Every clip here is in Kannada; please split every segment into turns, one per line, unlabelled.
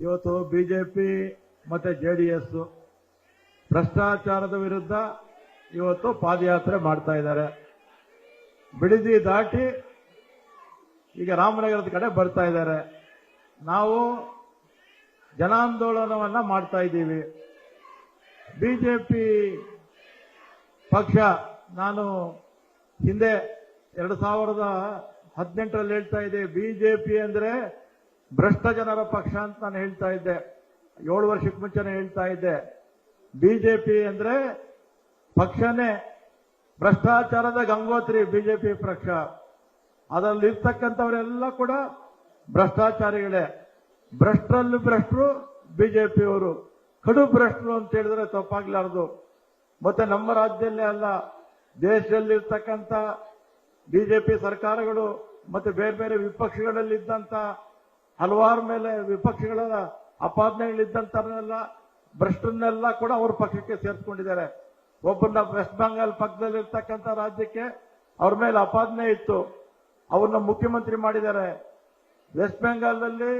ಇವತ್ತು ಬಿಜೆಪಿ ಮತ್ತೆ ಜೆಡಿಎಸ್ ಭ್ರಷ್ಟಾಚಾರದ ವಿರುದ್ಧ ಇವತ್ತು ಪಾದಯಾತ್ರೆ ಮಾಡ್ತಾ ಇದ್ದಾರೆ. ಬಿಡದಿ ದಾಟಿ ಈಗ ರಾಮನಗರದ ಕಡೆ ಬರ್ತಾ ಇದ್ದಾರೆ. ನಾವು ಜನಾಂದೋಲನವನ್ನ ಮಾಡ್ತಾ ಇದ್ದೀವಿ. ಬಿಜೆಪಿ ಪಕ್ಷ ನಾನು ಹಿಂದೆ 2018ರಲ್ಲಿ ಹೇಳ್ತಾ ಇದ್ದೆ, ಬಿಜೆಪಿ ಅಂದ್ರೆ ಭ್ರಷ್ಟ ಜನರ ಪಕ್ಷ ಅಂತ ನಾನು ಹೇಳ್ತಾ ಇದ್ದೆ. 7 ವರ್ಷಕ್ಕೆ ಮುಂಚೆನೆ ಹೇಳ್ತಾ ಇದ್ದೆ, ಬಿಜೆಪಿ ಅಂದ್ರೆ ಪಕ್ಷನೇ ಭ್ರಷ್ಟಾಚಾರದ ಗಂಗೋತ್ರಿ ಬಿಜೆಪಿ ಪಕ್ಷ. ಅದರಲ್ಲಿ ಇರ್ತಕ್ಕಂಥವರೆಲ್ಲ ಕೂಡ ಭ್ರಷ್ಟಾಚಾರಿಗಳೇ. ಭ್ರಷ್ಟರಲ್ಲಿ ಭ್ರಷ್ಟರು ಬಿಜೆಪಿಯವರು, ಕಡು ಭ್ರಷ್ಟರು ಅಂತ ಹೇಳಿದ್ರೆ ತಪ್ಪಾಗ್ಲಾರ್ದು. ಮತ್ತೆ ನಮ್ಮ ರಾಜ್ಯದಲ್ಲೇ ಅಲ್ಲ, ದೇಶದಲ್ಲಿರ್ತಕ್ಕಂಥ ಬಿಜೆಪಿ ಸರ್ಕಾರಗಳು ಮತ್ತೆ ಬೇರೆ ಬೇರೆ ವಿಪಕ್ಷಗಳಲ್ಲಿದ್ದಂತ ಹಲವಾರು ಮೇಲೆ ವಿಪಕ್ಷಗಳ ಅಪಾದನೆಗಳಿದ್ದಂತರನ್ನೆಲ್ಲ ಭ್ರಷ್ಟರನ್ನೆಲ್ಲ ಕೂಡ ಅವ್ರ ಪಕ್ಷಕ್ಕೆ ಸೇರಿಸ್ಕೊಂಡಿದ್ದಾರೆ. ಒಬ್ಬರನ್ನ ವೆಸ್ಟ್ ಬೆಂಗಾಲ್ ಪಕ್ಕದಲ್ಲಿರ್ತಕ್ಕಂಥ ರಾಜ್ಯಕ್ಕೆ ಅವ್ರ ಮೇಲೆ ಅಪಾದನೆ ಇತ್ತು, ಅವ್ರನ್ನ ಮುಖ್ಯಮಂತ್ರಿ ಮಾಡಿದ್ದಾರೆ. ವೆಸ್ಟ್ ಬೆಂಗಾಲ್ನಲ್ಲಿ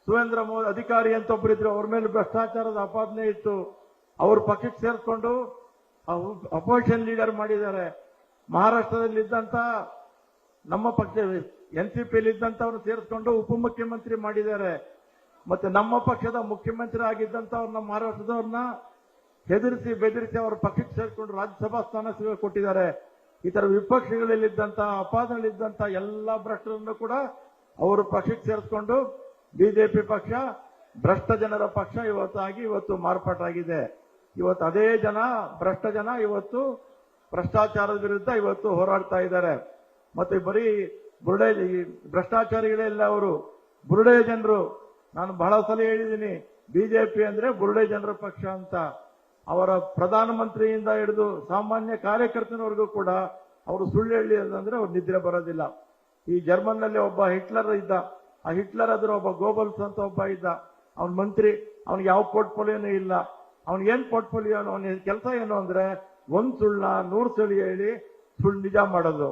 ಸುರೇಂದ್ರ ಮೋದಿ ಅಧಿಕಾರಿ ಅಂತ ಒಬ್ಬರಿದ್ರು, ಅವ್ರ ಮೇಲೆ ಭ್ರಷ್ಟಾಚಾರದ ಅಪಾದನೆ ಇತ್ತು, ಅವ್ರ ಪಕ್ಷಕ್ಕೆ ಸೇರಿಸ್ಕೊಂಡು ಅಪೋಸಿಷನ್ ಲೀಡರ್ ಮಾಡಿದ್ದಾರೆ. ಮಹಾರಾಷ್ಟ್ರದಲ್ಲಿದ್ದಂತ ನಮ್ಮ ಪಕ್ಷ ಎನ್ಸಿಪಿಯಲ್ಲಿ ಇದ್ದಂತವ್ರನ್ನ ಸೇರಿಸ್ಕೊಂಡು ಉಪಮುಖ್ಯಮಂತ್ರಿ ಮಾಡಿದ್ದಾರೆ. ಮತ್ತೆ ನಮ್ಮ ಪಕ್ಷದ ಮುಖ್ಯಮಂತ್ರಿ ಆಗಿದ್ದಂತವ್ರನ್ನ ಮಹಾರಾಷ್ಟ್ರದವ್ರನ್ನ ಹೆದರಿಸಿ ಬೆದರಿಸಿ ಅವರ ಪಕ್ಷಕ್ಕೆ ಸೇರಿಸ್ಕೊಂಡು ರಾಜ್ಯಸಭಾ ಸ್ಥಾನ ಕೊಟ್ಟಿದ್ದಾರೆ. ಈ ತರ ವಿಪಕ್ಷಗಳಲ್ಲಿದ್ದಂತ ಅಪಾದನೆಗಳಿದ್ದಂತ ಎಲ್ಲಾ ಭ್ರಷ್ಟರನ್ನು ಕೂಡ ಅವರು ಪಕ್ಷಕ್ಕೆ ಸೇರಿಸ್ಕೊಂಡು ಬಿಜೆಪಿ ಪಕ್ಷ ಭ್ರಷ್ಟ ಜನರ ಪಕ್ಷ ಇವತ್ತು ಮಾರ್ಪಾಟಾಗಿದೆ. ಇವತ್ತು ಅದೇ ಜನ, ಭ್ರಷ್ಟ ಜನ ಇವತ್ತು ಭ್ರಷ್ಟಾಚಾರದ ವಿರುದ್ಧ ಇವತ್ತು ಹೋರಾಡ್ತಾ ಇದ್ದಾರೆ. ಮತ್ತೆ ಬರೀ ಬುರುಡೆ ಭ್ರಷ್ಟಾಚಾರಿಗಳೆಲ್ಲ ಅವರು ಬುರುಡೆ ಜನರು. ನಾನು ಬಹಳ ಸಲ ಹೇಳಿದ್ದೀನಿ, ಬಿಜೆಪಿ ಅಂದ್ರೆ ಬುರುಡೆ ಜನರ ಪಕ್ಷ ಅಂತ. ಅವರ ಪ್ರಧಾನಮಂತ್ರಿಯಿಂದ ಹಿಡಿದು ಸಾಮಾನ್ಯ ಕಾರ್ಯಕರ್ತನವರೆಗೂ ಕೂಡ ಅವರು ಸುಳ್ಳು ಹೇಳಿ ಅಂದ್ರೆ ಅವ್ರು ನಿದ್ರೆ ಬರೋದಿಲ್ಲ. ಈ ಜರ್ಮನ್ ನಲ್ಲಿ ಒಬ್ಬ ಹಿಟ್ಲರ್ ಇದ್ದ, ಆ ಹಿಟ್ಲರ್ ಅದ್ರ ಒಬ್ಬ ಗೋಬಲ್ಸ್ ಅಂತ ಒಬ್ಬ ಇದ್ದ, ಅವನ ಮಂತ್ರಿ. ಅವನಿಗೆ ಯಾವ ಪೋರ್ಟ್ಫೋಲಿಯೋನೂ ಇಲ್ಲ. ಅವನಿಗೇನ್ ಪೋರ್ಟ್ಫೋಲಿಯೋ, ಅವನ ಕೆಲಸ ಏನು ಅಂದ್ರೆ ಒಂದ್ ಸುಳ್ಳ 100 ಸುಳ್ಳು ಹೇಳಿ ಸುಳ್ಳು ನಿಜ ಮಾಡೋದು.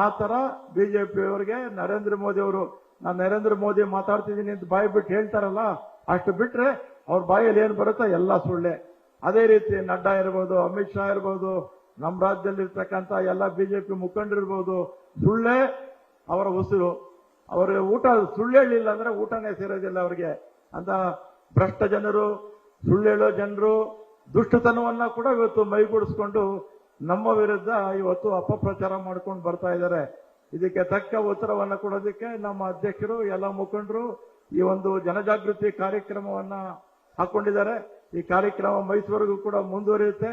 ಆ ತರ ಬಿಜೆಪಿ ಅವರಿಗೆ ನರೇಂದ್ರ ಮೋದಿ ಅವರು, ನಾನು ನರೇಂದ್ರ ಮೋದಿ ಮಾತಾಡ್ತಿದ್ದೀನಿ ಅಂತ ಬಾಯಿ ಬಿಟ್ಟು ಹೇಳ್ತಾರಲ್ಲ, ಅಷ್ಟು ಬಿಟ್ರೆ ಅವ್ರ ಬಾಯಲ್ಲಿ ಏನ್ ಬರುತ್ತೋ ಎಲ್ಲ ಸುಳ್ಳೆ. ಅದೇ ರೀತಿ ನಡ್ಡಾ ಇರ್ಬೋದು, ಅಮಿತ್ ಶಾ ಇರ್ಬೋದು, ನಮ್ಮ ರಾಜ್ಯದಲ್ಲಿ ಇರ್ತಕ್ಕಂಥ ಎಲ್ಲ ಬಿಜೆಪಿ ಮುಖಂಡರಿರ್ಬೋದು, ಸುಳ್ಳೇ ಅವರ ಉಸಿರು. ಅವರ ಊಟ ಸುಳ್ಳು ಹೇಳಿಲ್ಲ ಅಂದ್ರೆ ಊಟನೇ ಸೇರೋದಿಲ್ಲ ಅವ್ರಿಗೆ. ಅಂತ ಭ್ರಷ್ಟ ಜನರು, ಸುಳ್ಳೇಳೋ ಜನರು ದುಷ್ಟತನವನ್ನ ಕೂಡ ಇವತ್ತು ಮೈಗೂಡಿಸ್ಕೊಂಡು ನಮ್ಮ ವಿರುದ್ಧ ಇವತ್ತು ಅಪಪ್ರಚಾರ ಮಾಡ್ಕೊಂಡು ಬರ್ತಾ ಇದ್ದಾರೆ. ಇದಕ್ಕೆ ತಕ್ಕ ಉತ್ತರವನ್ನ ಕೊಡೋದಕ್ಕೆ ನಮ್ಮ ಅಧ್ಯಕ್ಷರು, ಎಲ್ಲ ಮುಖಂಡರು ಈ ಒಂದು ಜನಜಾಗೃತಿ ಕಾರ್ಯಕ್ರಮವನ್ನ ಹಾಕೊಂಡಿದ್ದಾರೆ. ಈ ಕಾರ್ಯಕ್ರಮ ಮೈಸೂರಿಗೂ ಕೂಡ ಮುಂದುವರಿಯುತ್ತೆ.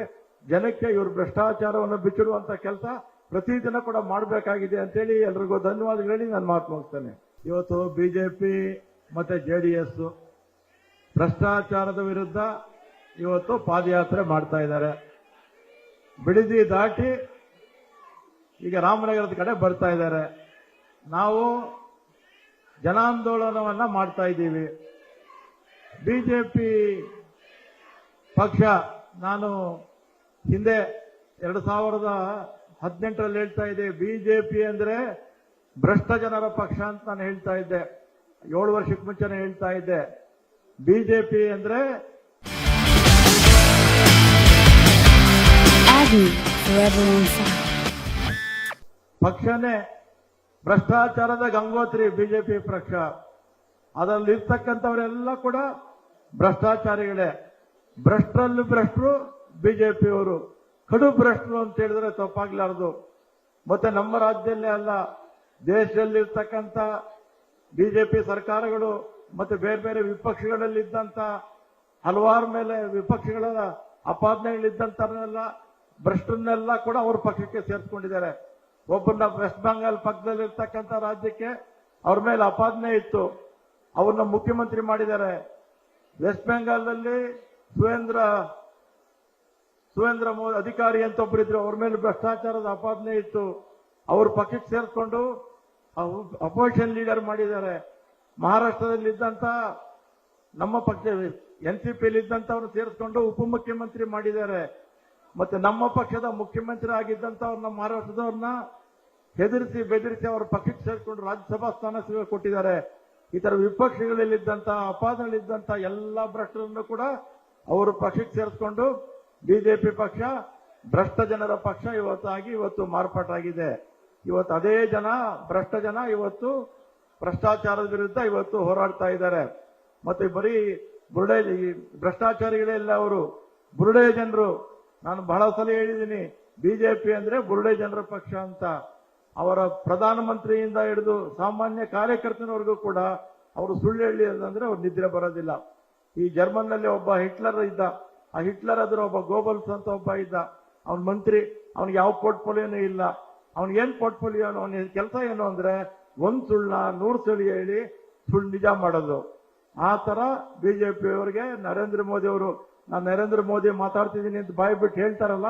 ಜನಕ್ಕೆ ಇವರು ಭ್ರಷ್ಟಾಚಾರವನ್ನು ಬಿಚ್ಚಿಡುವಂತ ಕೆಲಸ ಪ್ರತಿದಿನ ಕೂಡ ಮಾಡಬೇಕಾಗಿದೆ ಅಂತೇಳಿ ಎಲ್ರಿಗೂ ಧನ್ಯವಾದಗಳು ಹೇಳಿ ನಾನು ಮಾತು ಮುಗಿಸ್ತೇನೆ. ಇವತ್ತು ಬಿಜೆಪಿ ಮತ್ತೆ ಜೆಡಿಎಸ್ ಭ್ರಷ್ಟಾಚಾರದ ವಿರುದ್ಧ ಇವತ್ತು ಪಾದಯಾತ್ರೆ ಮಾಡ್ತಾ ಇದ್ದಾರೆ. ಬಿಡದಿ ದಾಟಿ ಈಗ ರಾಮನಗರದ ಕಡೆ ಬರ್ತಾ ಇದ್ದಾರೆ. ನಾವು ಜನಾಂದೋಲನವನ್ನ ಮಾಡ್ತಾ ಇದ್ದೀವಿ. ಬಿಜೆಪಿ ಪಕ್ಷ ನಾನು ಹಿಂದೆ 2018ರಲ್ಲಿ ಹೇಳ್ತಾ ಇದ್ದೆ, ಬಿಜೆಪಿ ಅಂದ್ರೆ ಭ್ರಷ್ಟ ಜನರ ಪಕ್ಷ ಅಂತ ನಾನು ಹೇಳ್ತಾ ಇದ್ದೆ. 7 ವರ್ಷಕ್ಕೆ ಮುಂಚೆನೆ ಹೇಳ್ತಾ ಇದ್ದೆ, ಬಿಜೆಪಿ ಅಂದ್ರೆ ಪಕ್ಷನೇ ಭ್ರಷ್ಟಾಚಾರದ ಗಂಗೋತ್ರಿ ಬಿಜೆಪಿ ಪಕ್ಷ. ಅದರಲ್ಲಿ ಇರ್ತಕ್ಕಂಥವರೆಲ್ಲ ಕೂಡ ಭ್ರಷ್ಟಾಚಾರಿಗಳೇ. ಭ್ರಷ್ಟರಲ್ಲಿ ಭ್ರಷ್ಟರು ಬಿಜೆಪಿಯವರು, ಕಡು ಭ್ರಷ್ಟರು ಅಂತ ಹೇಳಿದ್ರೆ ತಪ್ಪಾಗ್ಲಾರ್ದು. ಮತ್ತೆ ನಮ್ಮ ರಾಜ್ಯದಲ್ಲೇ ಅಲ್ಲ, ದೇಶದಲ್ಲಿರ್ತಕ್ಕಂಥ ಬಿಜೆಪಿ ಸರ್ಕಾರಗಳು ಮತ್ತೆ ಬೇರೆ ಬೇರೆ ವಿಪಕ್ಷಗಳಲ್ಲಿದ್ದಂತ ಹಲವಾರು ಮೇಲೆ ವಿಪಕ್ಷಗಳ ಅಪಾದನೆಗಳಿದ್ದಂತರನ್ನೆಲ್ಲ ಭ್ರಷ್ಟರನ್ನೆಲ್ಲ ಕೂಡ ಅವ್ರ ಪಕ್ಷಕ್ಕೆ ಸೇರಿಸ್ಕೊಂಡಿದ್ದಾರೆ. ಒಬ್ಬರನ್ನ ವೆಸ್ಟ್ ಬೆಂಗಾಲ್ ಪಕ್ಕದಲ್ಲಿರ್ತಕ್ಕಂಥ ರಾಜ್ಯಕ್ಕೆ ಅವ್ರ ಮೇಲೆ ಅಪಾದನೆ ಇತ್ತು, ಅವ್ರನ್ನ ಮುಖ್ಯಮಂತ್ರಿ ಮಾಡಿದ್ದಾರೆ. ವೆಸ್ಟ್ ಬೆಂಗಾಲ್ನಲ್ಲಿ ಸುರೇಂದ್ರ ಮೋದಿ ಅಧಿಕಾರಿ ಅಂತ ಒಬ್ಬರಿದ್ರು, ಅವ್ರ ಮೇಲೆ ಭ್ರಷ್ಟಾಚಾರದ ಅಪಾದನೆ ಇತ್ತು, ಅವ್ರ ಪಕ್ಷಕ್ಕೆ ಸೇರಿಸ್ಕೊಂಡು ಅಪೋಸಿಷನ್ ಲೀಡರ್ ಮಾಡಿದ್ದಾರೆ. ಮಹಾರಾಷ್ಟ್ರದಲ್ಲಿದ್ದಂತ ನಮ್ಮ ಪಕ್ಷ ಎನ್ಸಿಪಿಯಲ್ಲಿ ಇದ್ದಂತವ್ರನ್ನ ಸೇರಿಸ್ಕೊಂಡು ಉಪಮುಖ್ಯಮಂತ್ರಿ ಮಾಡಿದ್ದಾರೆ. ಮತ್ತೆ ನಮ್ಮ ಪಕ್ಷದ ಮುಖ್ಯಮಂತ್ರಿ ಆಗಿದ್ದಂತವ್ರನ್ನ ಮಹಾರಾಷ್ಟ್ರದವ್ರನ್ನ ಹೆದರಿಸಿ ಬೆದರಿಸಿ ಅವರ ಪಕ್ಷಕ್ಕೆ ಸೇರಿಕೊಂಡು ರಾಜ್ಯಸಭಾ ಸ್ಥಾನ ಕೊಟ್ಟಿದ್ದಾರೆ. ಈ ತರ ವಿಪಕ್ಷಗಳಲ್ಲಿದ್ದಂತ ಅಪಾದಗಳಿದ್ದಂತ ಎಲ್ಲಾ ಭ್ರಷ್ಟರನ್ನು ಕೂಡ ಅವರು ಪಕ್ಷಕ್ಕೆ ಸೇರಿಸಿಕೊಂಡು ಬಿಜೆಪಿ ಪಕ್ಷ ಭ್ರಷ್ಟ ಜನರ ಪಕ್ಷ ಇವತ್ತು ಮಾರ್ಪಾಟಾಗಿದೆ. ಇವತ್ತು ಅದೇ ಜನ ಭ್ರಷ್ಟ ಜನ ಇವತ್ತು ಭ್ರಷ್ಟಾಚಾರದ ವಿರುದ್ಧ ಇವತ್ತು ಹೋರಾಡ್ತಾ ಇದ್ದಾರೆ. ಮತ್ತೆ ಬರೀ ಬುರುಡೆ ಭ್ರಷ್ಟಾಚಾರಿಗಳೆಲ್ಲ ಅವರು ಬುರುಡೆ ಜನರು. ನಾನು ಬಹಳ ಸಲ ಹೇಳಿದ್ದೀನಿ, ಬಿಜೆಪಿ ಅಂದ್ರೆ ಬುರುಡೆ ಜನರ ಪಕ್ಷ ಅಂತ. ಅವರ ಪ್ರಧಾನಮಂತ್ರಿಯಿಂದ ಹಿಡಿದು ಸಾಮಾನ್ಯ ಕಾರ್ಯಕರ್ತನವರೆಗೂ ಕೂಡ ಅವರು ಸುಳ್ಳು ಹೇಳಿ ಅಂದ್ರೆ ಅವ್ರು ನಿದ್ರೆ ಬರೋದಿಲ್ಲ. ಈ ಜರ್ಮನ್ ನಲ್ಲಿ ಒಬ್ಬ ಹಿಟ್ಲರ್ ಇದ್ದ. ಆ ಹಿಟ್ಲರ್ ಅದ್ರ ಒಬ್ಬ ಗೋಬಲ್ಸ್ ಅಂತ ಒಬ್ಬ ಇದ್ದ. ಅವನ ಮಂತ್ರಿ, ಅವನಿಗೆ ಯಾವ ಪೋರ್ಟ್ಫೋಲಿಯೋನೂ ಇಲ್ಲ. ಅವ್ನಿಗೆ ಏನ್ ಪೋರ್ಟ್ಫೋಲಿಯೋ, ಅವನ ಕೆಲಸ ಏನು ಅಂದ್ರೆ ಒಂದ್ ಸುಳ್ಳ 100 ಸುಳ್ಳು ಹೇಳಿ ಸುಳ್ಳು ನಿಜ ಮಾಡೋದು. ಆ ತರ ಬಿಜೆಪಿ ಅವರಿಗೆ ನರೇಂದ್ರ ಮೋದಿ ಅವರು, ನಾನು ನರೇಂದ್ರ ಮೋದಿ ಮಾತಾಡ್ತಿದ್ದೀನಿ ಅಂತ ಬಾಯಿ ಬಿಟ್ಟು ಹೇಳ್ತಾರಲ್ಲ,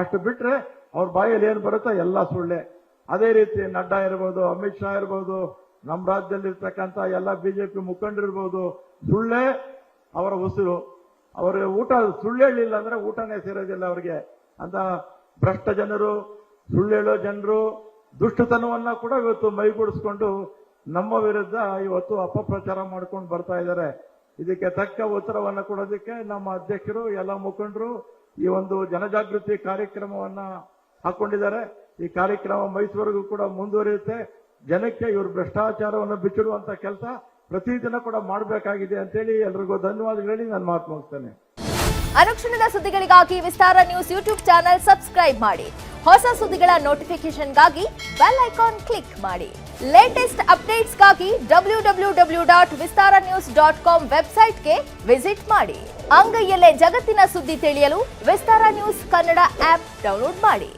ಅಷ್ಟು ಬಿಟ್ರೆ ಅವ್ರ ಬಾಯಲ್ಲಿ ಏನ್ ಬರುತ್ತೋ ಎಲ್ಲ ಸುಳ್ಳೆ. ಅದೇ ರೀತಿ ನಡ್ಡಾ ಇರ್ಬೋದು, ಅಮಿತ್ ಶಾ ಇರ್ಬೋದು, ನಮ್ಮ ರಾಜ್ಯದಲ್ಲಿ ಇರ್ತಕ್ಕಂಥ ಎಲ್ಲ ಬಿಜೆಪಿ ಮುಖಂಡರಿರ್ಬೋದು, ಸುಳ್ಳೇ ಅವರ ಉಸಿರು. ಅವರ ಊಟ ಸುಳ್ಳು ಹೇಳಿಲ್ಲ ಅಂದ್ರೆ ಊಟನೇ ಸೇರೋದಿಲ್ಲ ಅವ್ರಿಗೆ. ಅಂತ ಭ್ರಷ್ಟ ಜನರು, ಸುಳ್ಳೇಳೋ ಜನರು ದುಷ್ಟತನವನ್ನ ಕೂಡ ಇವತ್ತು ಮೈಗೂಡಿಸ್ಕೊಂಡು ನಮ್ಮ ವಿರುದ್ಧ ಇವತ್ತು ಅಪಪ್ರಚಾರ ಮಾಡ್ಕೊಂಡು ಬರ್ತಾ ಇದ್ದಾರೆ. ಇದಕ್ಕೆ ತಕ್ಕ ಉತ್ತರವನ್ನ ಕೊಡೋದಕ್ಕೆ ನಮ್ಮ ಅಧ್ಯಕ್ಷರು, ಎಲ್ಲ ಮುಖಂಡರು ಈ ಒಂದು ಜನಜಾಗೃತಿ ಕಾರ್ಯಕ್ರಮವನ್ನ ಹಾಕೊಂಡಿದ್ದಾರೆ. ಈ ಕಾರ್ಯಕ್ರಮ ಮೈಸೂರಿಗೂ ಕೂಡ ಮುಂದುವರಿಯುತ್ತೆ. ಜನಕ್ಕೆ ಇವರು ಭ್ರಷ್ಟಾಚಾರವನ್ನು ಬಿಚ್ಚಿಡುವಂತ ಕೆಲಸ ಪ್ರತಿದಿನ ಕೂಡ ಮಾಡಬೇಕಾಗಿದೆ ಅಂತೇಳಿ ಎಲ್ರಿಗೂ ಧನ್ಯವಾದಗಳು ಹೇಳಿ ನಾನು ಮಾತು ಮುಗಿಸ್ತೇನೆ.
ಅನುಕ್ಷಣದ ಸುದ್ದಿಗಳಿಗಾಗಿ ವಿಸ್ತಾರ ನ್ಯೂಸ್ ಯೂಟ್ಯೂಬ್ ಚಾನೆಲ್ ಸಬ್ಸ್ಕ್ರೈಬ್ ಮಾಡಿ. ಹೊಸ ಸುದ್ದಿಗಳ ನೋಟಿಫಿಕೇಶನ್ಗಾಗಿ ಬೆಲ್ ಐಕಾನ್ ಕ್ಲಿಕ್ ಮಾಡಿ. ಲೇಟೆಸ್ಟ್ ಅಪ್ಡೇಟ್ಸ್ಗಾಗಿ www.vistaranews.com ವೆಬ್ಸೈಟ್ಗೆ ವಿಸಿಟ್ ಮಾಡಿ. ಅಂಗೈಯಲ್ಲೇ ಜಗತ್ತಿನ ಸುದ್ದಿ ತಿಳಿಯಲು ವಿಸ್ತಾರ ನ್ಯೂಸ್ ಕನ್ನಡ ಆಪ್ ಡೌನ್ಲೋಡ್ ಮಾಡಿ.